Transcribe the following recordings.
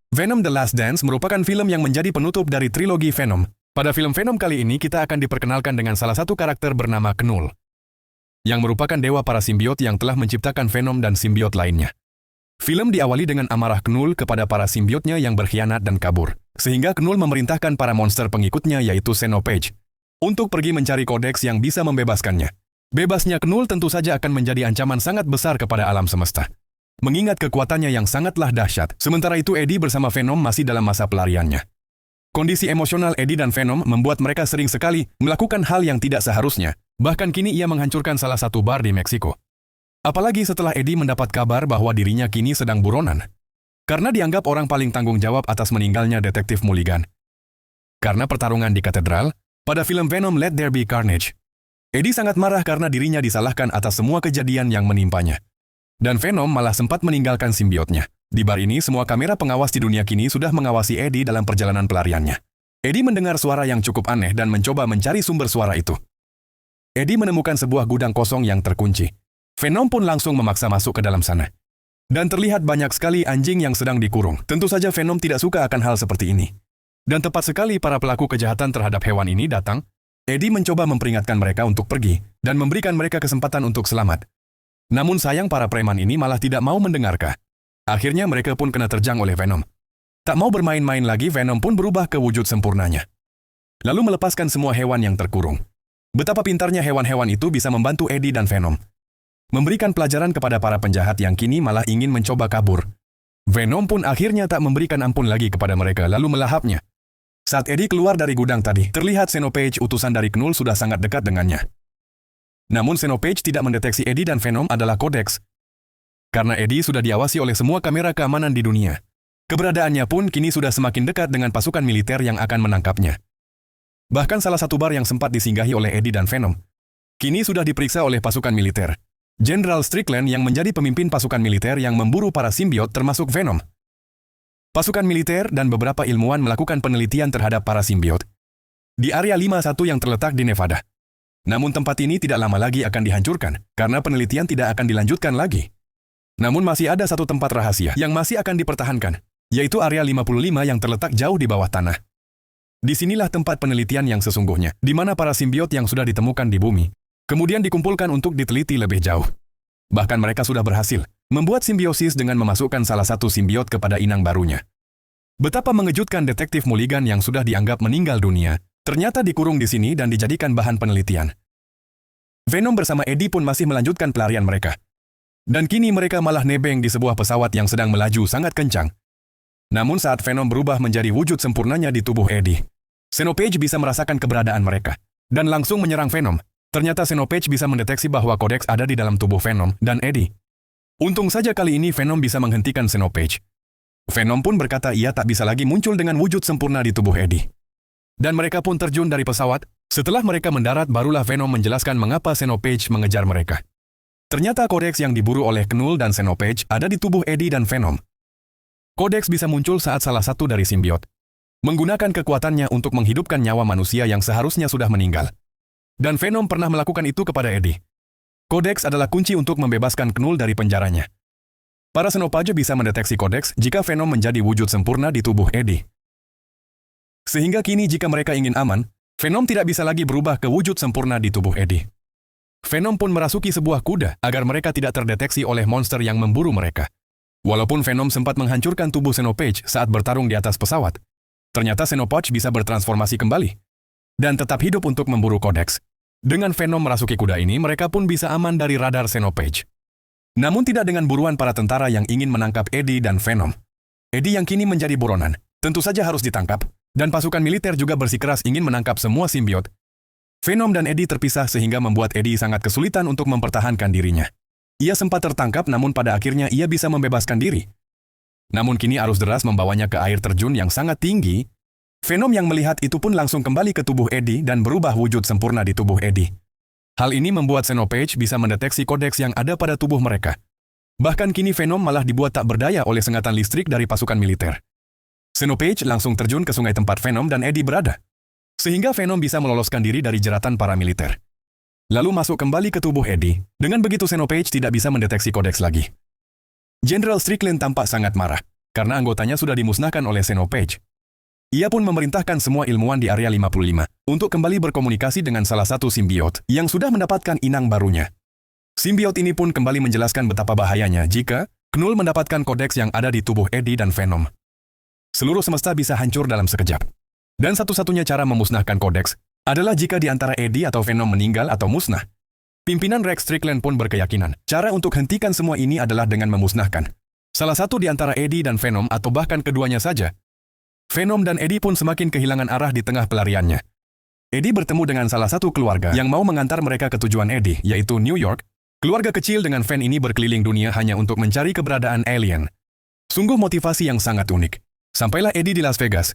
Venom The Last Dance merupakan film yang menjadi penutup dari trilogi Venom. Pada film Venom kali ini kita akan diperkenalkan dengan salah satu karakter bernama Knull, yang merupakan dewa para simbiot yang telah menciptakan Venom dan simbiot lainnya. Film diawali dengan amarah Knull kepada para simbiotnya yang berkhianat dan kabur, sehingga Knull memerintahkan para monster pengikutnya yaitu Xenopage untuk pergi mencari kodeks yang bisa membebaskannya. Bebasnya Knull tentu saja akan menjadi ancaman sangat besar kepada alam semesta, mengingat kekuatannya yang sangatlah dahsyat. Sementara itu Eddie bersama Venom masih dalam masa pelariannya. Kondisi emosional Eddie dan Venom membuat mereka sering sekali melakukan hal yang tidak seharusnya. Bahkan kini ia menghancurkan salah satu bar di Meksiko. Apalagi setelah Eddie mendapat kabar bahwa dirinya kini sedang buronan, karena dianggap orang paling tanggung jawab atas meninggalnya detektif Mulligan. Karena pertarungan di katedral, pada film Venom Let There Be Carnage, Eddie sangat marah karena dirinya disalahkan atas semua kejadian yang menimpanya. Dan Venom malah sempat meninggalkan simbiotnya. Di bar ini, semua kamera pengawas di dunia kini sudah mengawasi Eddie dalam perjalanan pelariannya. Eddie mendengar suara yang cukup aneh dan mencoba mencari sumber suara itu. Eddie menemukan sebuah gudang kosong yang terkunci. Venom pun langsung memaksa masuk ke dalam sana. Dan terlihat banyak sekali anjing yang sedang dikurung. Tentu saja Venom tidak suka akan hal seperti ini. Dan tepat sekali para pelaku kejahatan terhadap hewan ini datang, Eddie mencoba memperingatkan mereka untuk pergi dan memberikan mereka kesempatan untuk selamat. Namun sayang para preman ini malah tidak mau mendengarkan. Akhirnya mereka pun kena terjang oleh Venom. Tak mau bermain-main lagi, Venom pun berubah ke wujud sempurnanya. Lalu melepaskan semua hewan yang terkurung. Betapa pintarnya hewan-hewan itu bisa membantu Eddie dan Venom, memberikan pelajaran kepada para penjahat yang kini malah ingin mencoba kabur. Venom pun akhirnya tak memberikan ampun lagi kepada mereka lalu melahapnya. Saat Eddie keluar dari gudang tadi, terlihat Xenopage utusan dari Knull sudah sangat dekat dengannya. Namun Xenopage tidak mendeteksi Eddie dan Venom adalah kodeks, karena Eddie sudah diawasi oleh semua kamera keamanan di dunia. Keberadaannya pun kini sudah semakin dekat dengan pasukan militer yang akan menangkapnya. Bahkan salah satu bar yang sempat disinggahi oleh Eddie dan Venom, kini sudah diperiksa oleh pasukan militer. Jenderal Strickland yang menjadi pemimpin pasukan militer yang memburu para simbiot termasuk Venom. Pasukan militer dan beberapa ilmuwan melakukan penelitian terhadap para simbiot di Area 51 yang terletak di Nevada. Namun tempat ini tidak lama lagi akan dihancurkan karena penelitian tidak akan dilanjutkan lagi. Namun masih ada satu tempat rahasia yang masih akan dipertahankan, yaitu Area 55 yang terletak jauh di bawah tanah. Disinilah tempat penelitian yang sesungguhnya, di mana para simbiot yang sudah ditemukan di bumi, kemudian dikumpulkan untuk diteliti lebih jauh. Bahkan mereka sudah berhasil membuat simbiosis dengan memasukkan salah satu simbiot kepada inang barunya. Betapa mengejutkan detektif Mulligan yang sudah dianggap meninggal dunia, ternyata dikurung di sini dan dijadikan bahan penelitian. Venom bersama Eddie pun masih melanjutkan pelarian mereka. Dan kini mereka malah nebeng di sebuah pesawat yang sedang melaju sangat kencang. Namun saat Venom berubah menjadi wujud sempurnanya di tubuh Eddie, Xenopage bisa merasakan keberadaan mereka dan langsung menyerang Venom. Ternyata Xenopage bisa mendeteksi bahwa kodeks ada di dalam tubuh Venom dan Eddie. Untung saja kali ini Venom bisa menghentikan Xenopage. Venom pun berkata ia tak bisa lagi muncul dengan wujud sempurna di tubuh Eddie. Dan mereka pun terjun dari pesawat. Setelah mereka mendarat, barulah Venom menjelaskan mengapa Xenopage mengejar mereka. Ternyata kodeks yang diburu oleh Knull dan Xenopage ada di tubuh Eddie dan Venom. Kodeks bisa muncul saat salah satu dari simbiot menggunakan kekuatannya untuk menghidupkan nyawa manusia yang seharusnya sudah meninggal. Dan Venom pernah melakukan itu kepada Eddie. Kodeks adalah kunci untuk membebaskan Knull dari penjaranya. Para Xenopage bisa mendeteksi kodeks jika Venom menjadi wujud sempurna di tubuh Eddie. Sehingga kini jika mereka ingin aman, Venom tidak bisa lagi berubah ke wujud sempurna di tubuh Eddie. Venom pun merasuki sebuah kuda agar mereka tidak terdeteksi oleh monster yang memburu mereka. Walaupun Venom sempat menghancurkan tubuh Xenopage saat bertarung di atas pesawat, ternyata Xenopage bisa bertransformasi kembali dan tetap hidup untuk memburu kodeks. Dengan Venom merasuki kuda ini, mereka pun bisa aman dari radar Xenopage. Namun tidak dengan buruan para tentara yang ingin menangkap Eddie dan Venom. Eddie yang kini menjadi buronan, tentu saja harus ditangkap, dan pasukan militer juga bersikeras ingin menangkap semua simbiot. Venom dan Eddie terpisah sehingga membuat Eddie sangat kesulitan untuk mempertahankan dirinya. Ia sempat tertangkap namun pada akhirnya ia bisa membebaskan diri. Namun kini arus deras membawanya ke air terjun yang sangat tinggi. Venom yang melihat itu pun langsung kembali ke tubuh Eddie dan berubah wujud sempurna di tubuh Eddie. Hal ini membuat Xenopage bisa mendeteksi kodeks yang ada pada tubuh mereka. Bahkan kini Venom malah dibuat tak berdaya oleh sengatan listrik dari pasukan militer. Xenopage langsung terjun ke sungai tempat Venom dan Eddie berada, sehingga Venom bisa meloloskan diri dari jeratan para militer. Lalu masuk kembali ke tubuh Eddie. Dengan begitu Xenopage tidak bisa mendeteksi kodeks lagi. Jenderal Strickland tampak sangat marah, karena anggotanya sudah dimusnahkan oleh Xenopage. Ia pun memerintahkan semua ilmuwan di Area 55 untuk kembali berkomunikasi dengan salah satu simbiot yang sudah mendapatkan inang barunya. Simbiot ini pun kembali menjelaskan betapa bahayanya jika Knull mendapatkan kodeks yang ada di tubuh Eddie dan Venom. Seluruh semesta bisa hancur dalam sekejap. Dan satu-satunya cara memusnahkan kodeks adalah jika di antara Eddie atau Venom meninggal atau musnah. Pimpinan Rex Strickland pun berkeyakinan, cara untuk hentikan semua ini adalah dengan memusnahkan salah satu di antara Eddie dan Venom atau bahkan keduanya saja. Venom dan Eddie pun semakin kehilangan arah di tengah pelariannya. Eddie bertemu dengan salah satu keluarga yang mau mengantar mereka ke tujuan Eddie, yaitu New York. Keluarga kecil dengan Van ini berkeliling dunia hanya untuk mencari keberadaan alien. Sungguh motivasi yang sangat unik. Sampailah Eddie di Las Vegas.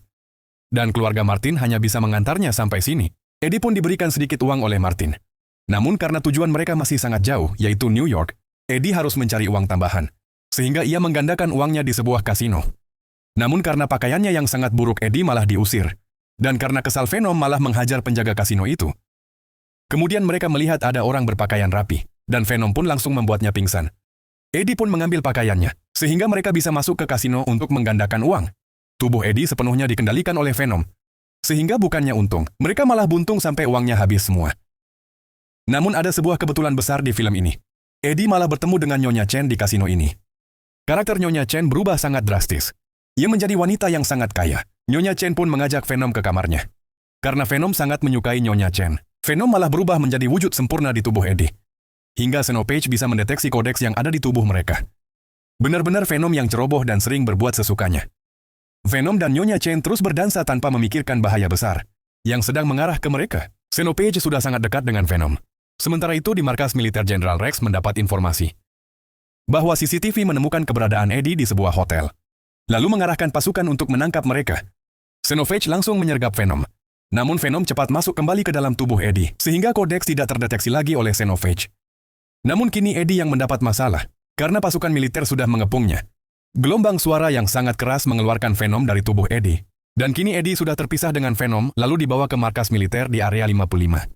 Dan keluarga Martin hanya bisa mengantarnya sampai sini. Eddie pun diberikan sedikit uang oleh Martin. Namun karena tujuan mereka masih sangat jauh, yaitu New York, Eddie harus mencari uang tambahan. Sehingga ia menggandakan uangnya di sebuah kasino. Namun karena pakaiannya yang sangat buruk, Eddie malah diusir. Dan karena kesal, Venom malah menghajar penjaga kasino itu. Kemudian mereka melihat ada orang berpakaian rapi, dan Venom pun langsung membuatnya pingsan. Eddie pun mengambil pakaiannya, sehingga mereka bisa masuk ke kasino untuk menggandakan uang. Tubuh Eddie sepenuhnya dikendalikan oleh Venom. Sehingga bukannya untung, mereka malah buntung sampai uangnya habis semua. Namun ada sebuah kebetulan besar di film ini. Eddie malah bertemu dengan Nyonya Chen di kasino ini. Karakter Nyonya Chen berubah sangat drastis. Ia menjadi wanita yang sangat kaya. Nyonya Chen pun mengajak Venom ke kamarnya. Karena Venom sangat menyukai Nyonya Chen, Venom malah berubah menjadi wujud sempurna di tubuh Eddie. Hingga Xenopage bisa mendeteksi kodeks yang ada di tubuh mereka. Benar-benar Venom yang ceroboh dan sering berbuat sesukanya. Venom dan Nyonya Chen terus berdansa tanpa memikirkan bahaya besar yang sedang mengarah ke mereka. Xenopage sudah sangat dekat dengan Venom. Sementara itu di markas militer Jenderal Rex mendapat informasi bahwa CCTV menemukan keberadaan Eddie di sebuah hotel. Lalu mengarahkan pasukan untuk menangkap mereka. Xenopage langsung menyergap Venom. Namun Venom cepat masuk kembali ke dalam tubuh Eddie, sehingga kodeks tidak terdeteksi lagi oleh Xenopage. Namun kini Eddie yang mendapat masalah, karena pasukan militer sudah mengepungnya. Gelombang suara yang sangat keras mengeluarkan Venom dari tubuh Eddie. Dan kini Eddie sudah terpisah dengan Venom, lalu dibawa ke markas militer di Area 55.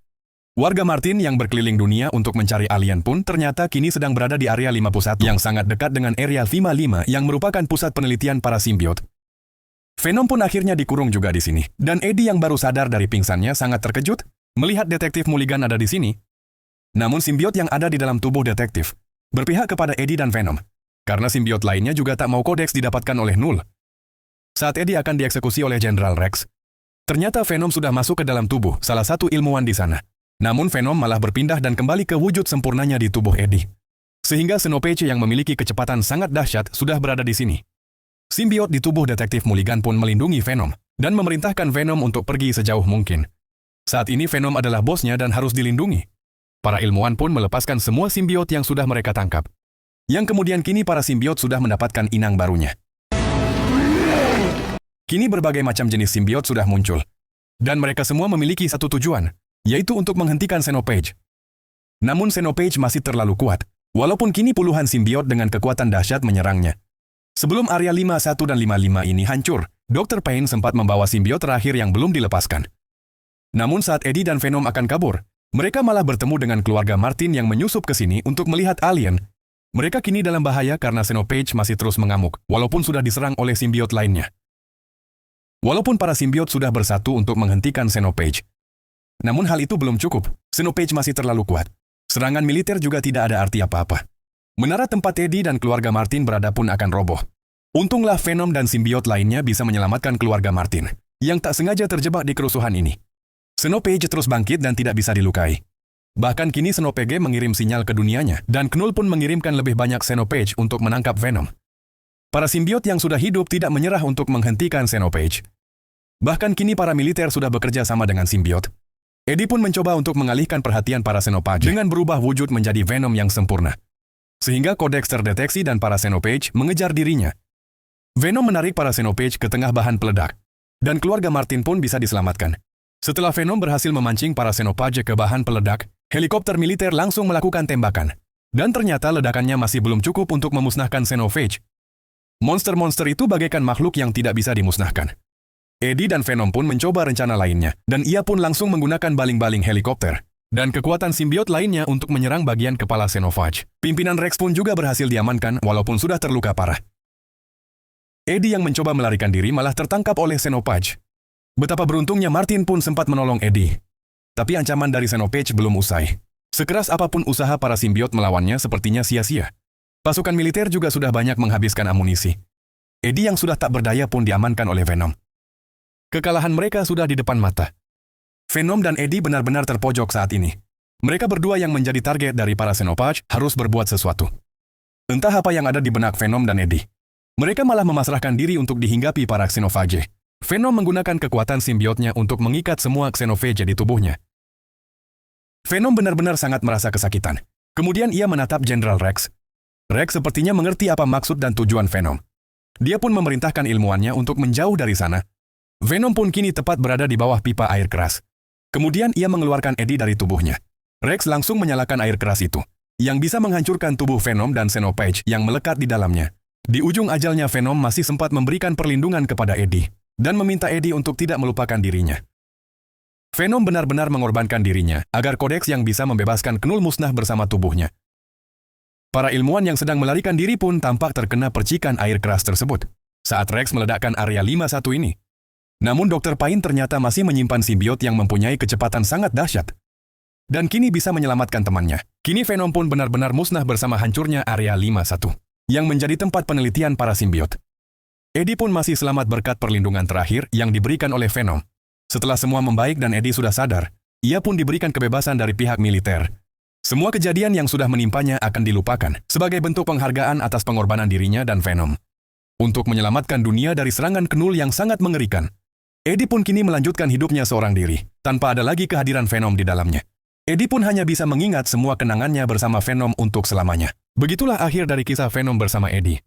Warga Martin yang berkeliling dunia untuk mencari alien pun ternyata kini sedang berada di Area 51 yang sangat dekat dengan Area 55 yang merupakan pusat penelitian para simbiot. Venom pun akhirnya dikurung juga di sini. Dan Eddie yang baru sadar dari pingsannya sangat terkejut melihat detektif Mulligan ada di sini. Namun simbiot yang ada di dalam tubuh detektif berpihak kepada Eddie dan Venom. Karena simbiot lainnya juga tak mau kodeks didapatkan oleh Knull. Saat Eddie akan dieksekusi oleh Jenderal Rex, ternyata Venom sudah masuk ke dalam tubuh salah satu ilmuwan di sana. Namun Venom malah berpindah dan kembali ke wujud sempurnanya di tubuh Eddie. Sehingga Xenopage yang memiliki kecepatan sangat dahsyat sudah berada di sini. Simbiot di tubuh detektif Mulligan pun melindungi Venom dan memerintahkan Venom untuk pergi sejauh mungkin. Saat ini Venom adalah bosnya dan harus dilindungi. Para ilmuwan pun melepaskan semua simbiot yang sudah mereka tangkap. Yang kemudian kini para simbiot sudah mendapatkan inang barunya. Kini berbagai macam jenis simbiot sudah muncul. Dan mereka semua memiliki satu tujuan, yaitu untuk menghentikan Xenopage. Namun Xenopage masih terlalu kuat, walaupun kini puluhan simbiot dengan kekuatan dahsyat menyerangnya. Sebelum Area 51 dan 55 ini hancur, Dr. Payne sempat membawa simbiot terakhir yang belum dilepaskan. Namun saat Eddie dan Venom akan kabur, mereka malah bertemu dengan keluarga Martin yang menyusup ke sini untuk melihat alien. Mereka kini dalam bahaya karena Xenopage masih terus mengamuk, walaupun sudah diserang oleh simbiot lainnya. Walaupun para simbiot sudah bersatu untuk menghentikan Xenopage, namun hal itu belum cukup. Xenopage masih terlalu kuat. Serangan militer juga tidak ada arti apa-apa. Menara tempat Eddie dan keluarga Martin berada pun akan roboh. Untunglah Venom dan simbiot lainnya bisa menyelamatkan keluarga Martin, yang tak sengaja terjebak di kerusuhan ini. Xenopage terus bangkit dan tidak bisa dilukai. Bahkan kini Xenopage mengirim sinyal ke dunianya, dan Knull pun mengirimkan lebih banyak Xenopage untuk menangkap Venom. Para simbiot yang sudah hidup tidak menyerah untuk menghentikan Xenopage. Bahkan kini para militer sudah bekerja sama dengan simbiot. Eddie pun mencoba untuk mengalihkan perhatian para Xenopage dengan berubah wujud menjadi Venom yang sempurna. Sehingga kodeks terdeteksi dan para Xenopage mengejar dirinya. Venom menarik para Xenopage ke tengah bahan peledak. Dan keluarga Martin pun bisa diselamatkan. Setelah Venom berhasil memancing para Xenopage ke bahan peledak, helikopter militer langsung melakukan tembakan. Dan ternyata ledakannya masih belum cukup untuk memusnahkan Xenopage. Monster-monster itu bagaikan makhluk yang tidak bisa dimusnahkan. Eddie dan Venom pun mencoba rencana lainnya, dan ia pun langsung menggunakan baling-baling helikopter. dan kekuatan simbiot lainnya untuk menyerang bagian kepala Xenophage. Pimpinan Rex pun juga berhasil diamankan walaupun sudah terluka parah. Eddie yang mencoba melarikan diri malah tertangkap oleh Xenophage. Betapa beruntungnya Martin pun sempat menolong Eddie. Tapi ancaman dari Xenophage belum usai. Sekeras apapun usaha para simbiot melawannya sepertinya sia-sia. Pasukan militer juga sudah banyak menghabiskan amunisi. Eddie yang sudah tak berdaya pun diamankan oleh Venom. Kekalahan mereka sudah di depan mata. Venom dan Eddie benar-benar terpojok saat ini. Mereka berdua yang menjadi target dari para Xenophage harus berbuat sesuatu. Entah apa yang ada di benak Venom dan Eddie. Mereka malah memasrahkan diri untuk dihinggapi para Xenophage. Venom menggunakan kekuatan simbiotnya untuk mengikat semua Xenophage di tubuhnya. Venom benar-benar sangat merasa kesakitan. Kemudian ia menatap Jenderal Rex. Rex sepertinya mengerti apa maksud dan tujuan Venom. Dia pun memerintahkan ilmuwannya untuk menjauh dari sana. Venom pun kini tepat berada di bawah pipa air keras. Kemudian ia mengeluarkan Eddie dari tubuhnya. Rex langsung menyalakan air keras itu, yang bisa menghancurkan tubuh Venom dan Xenophage yang melekat di dalamnya. Di ujung ajalnya Venom masih sempat memberikan perlindungan kepada Eddie, dan meminta Eddie untuk tidak melupakan dirinya. Venom benar-benar mengorbankan dirinya agar Codex yang bisa membebaskan Knull musnah bersama tubuhnya. Para ilmuwan yang sedang melarikan diri pun tampak terkena percikan air keras tersebut saat Rex meledakkan area 51 ini. Namun Dr. Payne ternyata masih menyimpan simbiot yang mempunyai kecepatan sangat dahsyat. Dan kini bisa menyelamatkan temannya. Kini Venom pun benar-benar musnah bersama hancurnya area 51, yang menjadi tempat penelitian para simbiot. Eddie pun masih selamat berkat perlindungan terakhir yang diberikan oleh Venom. Setelah semua membaik dan Eddie sudah sadar, ia pun diberikan kebebasan dari pihak militer. Semua kejadian yang sudah menimpanya akan dilupakan sebagai bentuk penghargaan atas pengorbanan dirinya dan Venom. Untuk menyelamatkan dunia dari serangan Knull yang sangat mengerikan, Eddie pun kini melanjutkan hidupnya seorang diri, tanpa ada lagi kehadiran Venom di dalamnya. Eddie pun hanya bisa mengingat semua kenangannya bersama Venom untuk selamanya. Begitulah akhir dari kisah Venom bersama Eddie.